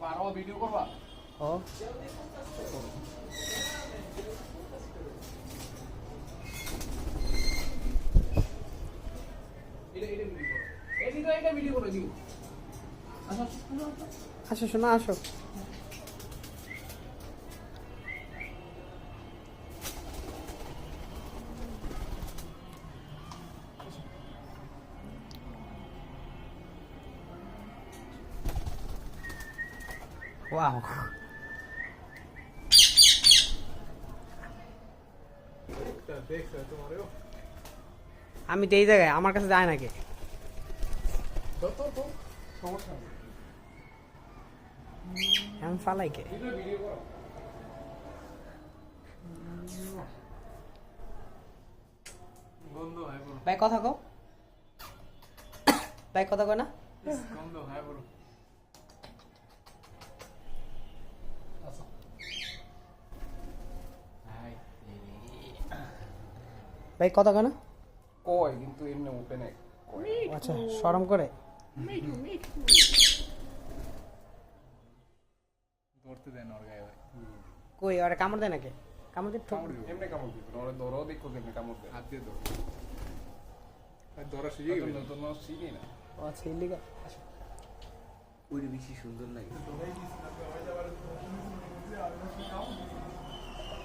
পারো ভিডিও করবা ও এটা ভিডিও করো দিও আসো শোনা আসো ওয়াও দেখছো তোমারও আমি তো এই জায়গায় আমার কাছে যায় নাকি তো সমস্যা নেই আমি ফালাই কে ভিডিও করো বন্ধু হয় বড় ভাই কথা কও ভাই কথা কয় না বন্ধু হয় বড় আচ্ছা হাই ভাই কথা কয় না কই কিন্তু এমনি ওপেনে আচ্ছা শরম করে ধরতে দেন ওর গায়ে ভাই কই আরে কামড় দেয় নাকি কামড় দিয়ে ঠোক এমনি কামড় দিবে ওরে ধরো দেখো কেমনে কামড় দেয় হাত দিয়ে ধরো ধরা শিখে গেল নতুন মাছ শিখি না ও আচ্ছা ইলিগাল ওই বেশি সুন্দর লাগে